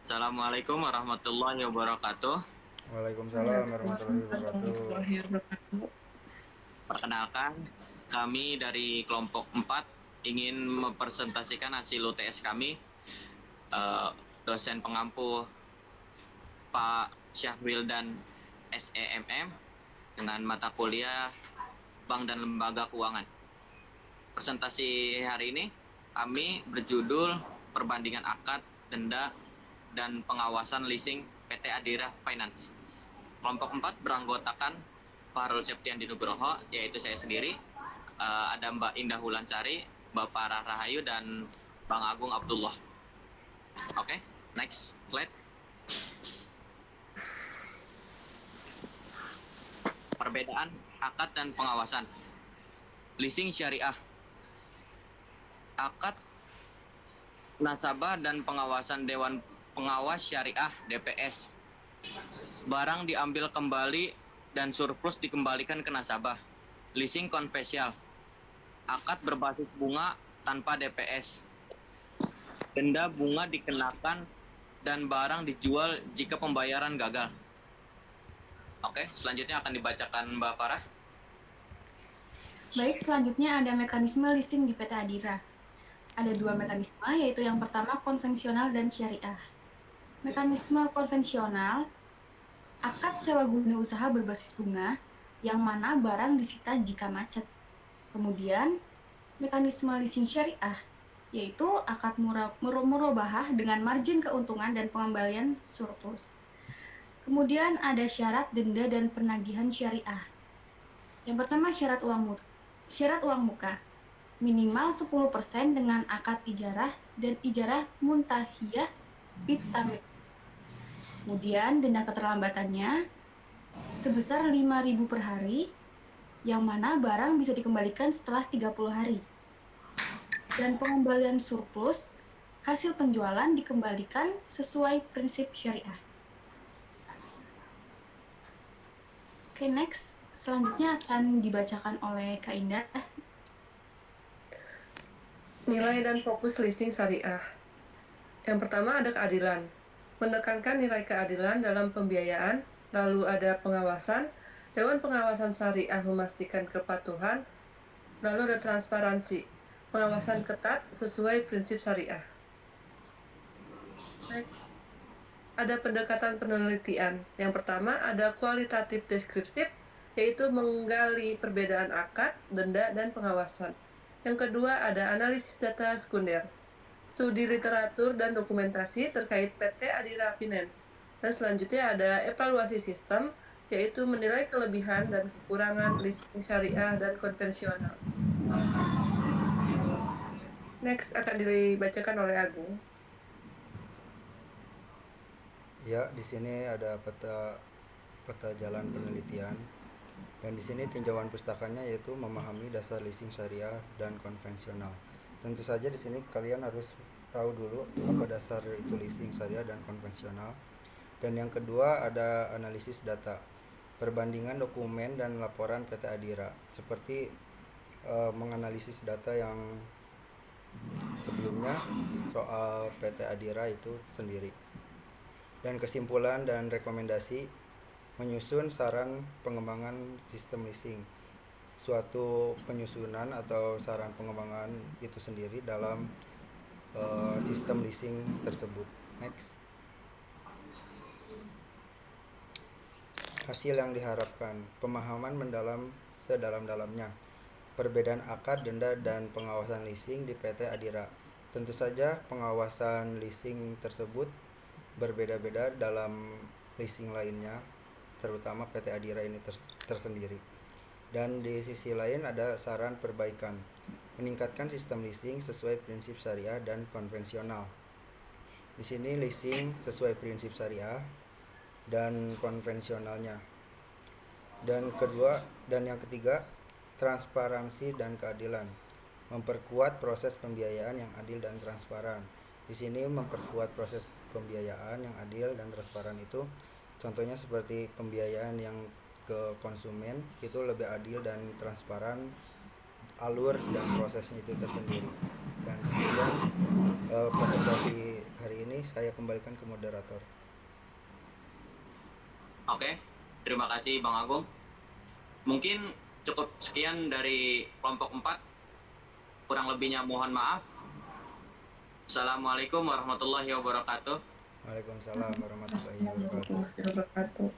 Assalamualaikum warahmatullahi wabarakatuh. Waalaikumsalam warahmatullahi Waalaikumsalam wabarakatuh. warahmatullahi wabarakatuh. Perkenalkan, kami dari kelompok 4 ingin mempresentasikan hasil UTS kami. Dosen pengampu Pak Syahril dan SEMM dengan mata kuliah Bank dan Lembaga Keuangan. Presentasi hari ini kami berjudul Perbandingan Akad, Denda, dan Pengawasan Leasing PT Adira Finance. Kelompok 4 beranggotakan Fahrul Septian Dinugroho, yaitu saya sendiri, ada Mbak Indah Wulansari, Bapak Rahayu, dan Bang Agung Abdullah. Oke, next slide. Perbedaan akad dan pengawasan. Leasing syariah. Akad nasabah dan pengawasan Dewan Pengawas Syariah DPS. Barang diambil kembali dan surplus dikembalikan ke nasabah. Leasing konvensional. Akad berbasis bunga tanpa DPS. Denda bunga dikenakan dan barang dijual jika pembayaran gagal. Oke, selanjutnya akan dibacakan Mbak Farah. Baik, selanjutnya ada mekanisme leasing di PT Adira. Ada dua mekanisme, yaitu yang pertama konvensional dan syariah. Mekanisme konvensional, akad sewa guna usaha berbasis bunga, yang mana barang disita jika macet. Kemudian, mekanisme leasing syariah, yaitu akad murabahah dengan margin keuntungan dan pengembalian surplus. Kemudian ada syarat denda dan penagihan syariah. Yang pertama syarat uang muka minimal 10% dengan akad ijarah dan ijarah muntahiyah bitamid. Kemudian denda keterlambatannya sebesar 5.000 per hari, yang mana barang bisa dikembalikan setelah 30 hari. Dan pengembalian surplus hasil penjualan dikembalikan sesuai prinsip syariah. Oke, next. Selanjutnya akan dibacakan oleh Kak Indah. Nilai dan fokus leasing syariah. Yang pertama ada keadilan. Menekankan nilai keadilan dalam pembiayaan, lalu ada pengawasan. Dewan Pengawasan Syariah memastikan kepatuhan, lalu ada transparansi. Pengawasan ketat sesuai prinsip syariah. Ada pendekatan penelitian. Yang pertama ada kualitatif deskriptif, yaitu menggali perbedaan akad, denda, dan pengawasan. Yang kedua ada analisis data sekunder, studi literatur dan dokumentasi terkait PT Adira Finance. Dan selanjutnya ada evaluasi sistem, yaitu menilai kelebihan dan kekurangan leasing syariah dan konvensional. Next akan dibacakan oleh Agung. Ya, di sini ada peta jalan penelitian. Dan di sini tinjauan pustakanya yaitu memahami dasar leasing syariah dan konvensional. Tentu saja di sini kalian harus tahu dulu apa dasar itu leasing syariah dan konvensional. Dan yang kedua ada analisis data, perbandingan dokumen dan laporan PT Adira, seperti menganalisis data yang sebelumnya soal PT Adira itu sendiri. Dan kesimpulan dan rekomendasi, menyusun saran pengembangan sistem leasing, suatu penyusunan atau saran pengembangan itu sendiri dalam sistem leasing tersebut. Next. Hasil yang diharapkan, pemahaman mendalam sedalam-dalamnya, perbedaan akad, denda, dan pengawasan leasing di PT Adira. Tentu saja pengawasan leasing tersebut berbeda-beda dalam leasing lainnya, terutama PT Adira ini tersendiri. Dan di sisi lain ada saran perbaikan, meningkatkan sistem leasing sesuai prinsip syariah dan konvensional. Di sini leasing sesuai prinsip syariah dan konvensionalnya. Dan yang ketiga, transparansi dan keadilan, memperkuat proses pembiayaan yang adil dan transparan. Di sini memperkuat proses pembiayaan yang adil dan transparan itu contohnya seperti pembiayaan yang ke konsumen itu lebih adil dan transparan, alur dan prosesnya itu tersendiri. Dan sekian presentasi hari ini saya kembalikan ke moderator. Oke, terima kasih Bang Agung. Mungkin cukup sekian dari kelompok 4. Kurang lebihnya mohon maaf. Assalamualaikum warahmatullahi wabarakatuh. Waalaikumsalam warahmatullahi wabarakatuh. Warahmatullahi wabarakatuh.